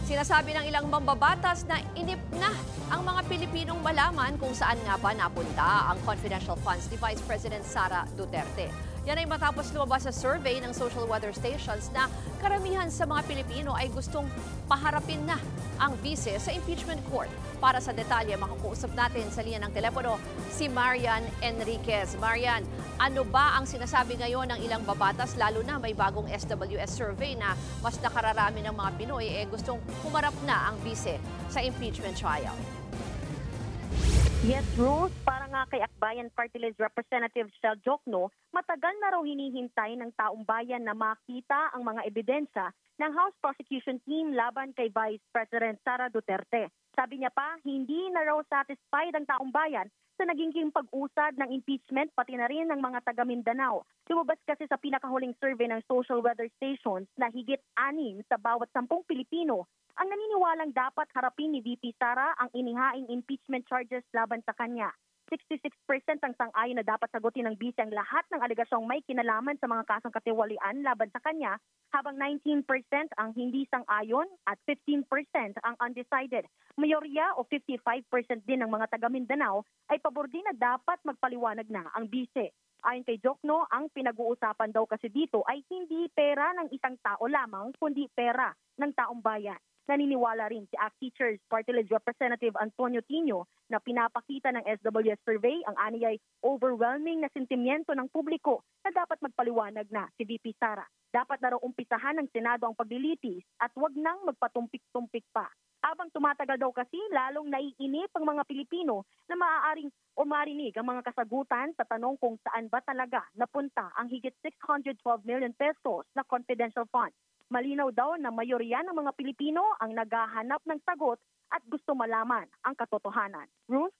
Sinasabi ng ilang mambabatas na inip na ang mga Pilipinong malaman kung saan nga ba napunta ang confidential funds ni Vice President Sara Duterte. Yan ay matapos lumabas sa survey ng social weather stations na karamihan sa mga Pilipino ay gustong paharapin na ang vice sa impeachment court. Para sa detalye, makakausap natin sa linya ng telepono si Marian Enriquez. Marian, ano ba ang sinasabi ngayon ng ilang babatas, lalo na may bagong SWS survey na mas nakararami ng mga Pinoy gustong humarap na ang vice sa impeachment trial? Yes, Ruth, para nga kay Akbayan Party List Representative Shel Jokno, matagal na raw hinihintay ng taong bayan na makita ang mga ebidensya ng House Prosecution Team laban kay Vice President Sara Duterte. Sabi niya pa, hindi na raw satisfied ang taong bayan sa naging pag-usad ng impeachment pati na rin ng mga taga Mindanao. Lumabas kasi sa pinakahuling survey ng social weather stations na higit 6 sa bawat 10 Pilipino ang naniniwalang dapat harapin ni VP Sara ang inihaing impeachment charges laban sa kanya. 66% ang sang-ayon na dapat sagutin ng bise ang lahat ng aligasyong may kinalaman sa mga kasong katiwalian laban sa kanya, habang 19% ang hindi sang-ayon at 15% ang undecided. Mayorya o 55% din ng mga taga Mindanao ay pabor din na dapat magpaliwanag na ang bise. Ayon kay Jokno, ang pinag-uusapan daw kasi dito ay hindi pera ng isang tao lamang, kundi pera ng taong bayan. Naniniwala rin si ACT Teachers Party List Representative Antonio Tino na pinapakita ng SWS survey ang aniyay overwhelming na sentimiento ng publiko na dapat magpaliwanag na si VP Sara. Dapat na raw umpisahan ng Senado ang paglilitis at wag nang magpatumpik-tumpik pa. Habang tumatagal daw kasi, lalong naiinip ang mga Pilipino na maaaring o marinig ang mga kasagutan sa tanong kung saan ba talaga napunta ang higit 612 million pesos na confidential fund. Malinaw daw na mayorya ng mga Pilipino ang naghahanap ng sagot at gusto malaman ang katotohanan. Ruth?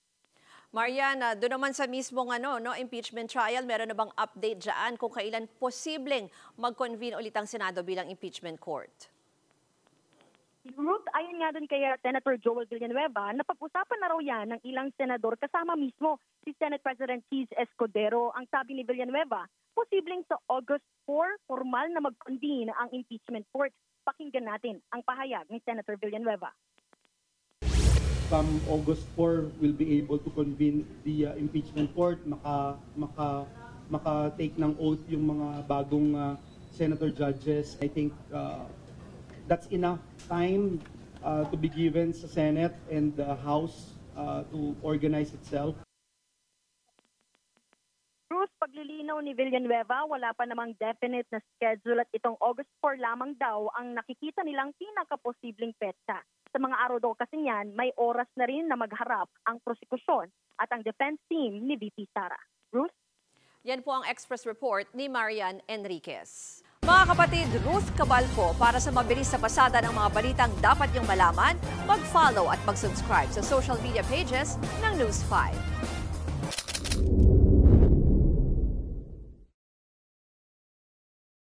Marian, doon naman sa mismong impeachment trial, meron na bang update dyan kung kailan posibleng mag-convene ulit ang Senado bilang impeachment court? Ruth, ayon nga doon kay Senator Joel Villanueva, napag-usapan na raw yan ng ilang senador kasama mismo si Senate President Cheese Escudero. Ang sabi ni Villanueva, posibleng sa August 4, formal na mag-convene ang impeachment court. Pakinggan natin ang pahayag ni Senator Villanueva. Come August 4, we'll be able to convene the impeachment court. Maka-take ng oath yung mga bagong senator judges. I think that's enough time to be given sa Senate and the House to organize itself. Bruce, paglilinaw ni Villanueva, wala pa namang definite na schedule at itong August 4 lamang daw ang nakikita nilang pinakaposibleng petsa. Sa mga araw daw kasi niyan, may oras na rin na magharap ang prosekusyon at ang defense team ni VP Sara. Bruce? Yan po ang Express Report ni Marian Enriquez. Mga kapatid, Ruth Cabalco, para sa mabilis na pasada ng mga balitang dapat niyong malaman, mag-follow at mag-subscribe sa social media pages ng News 5.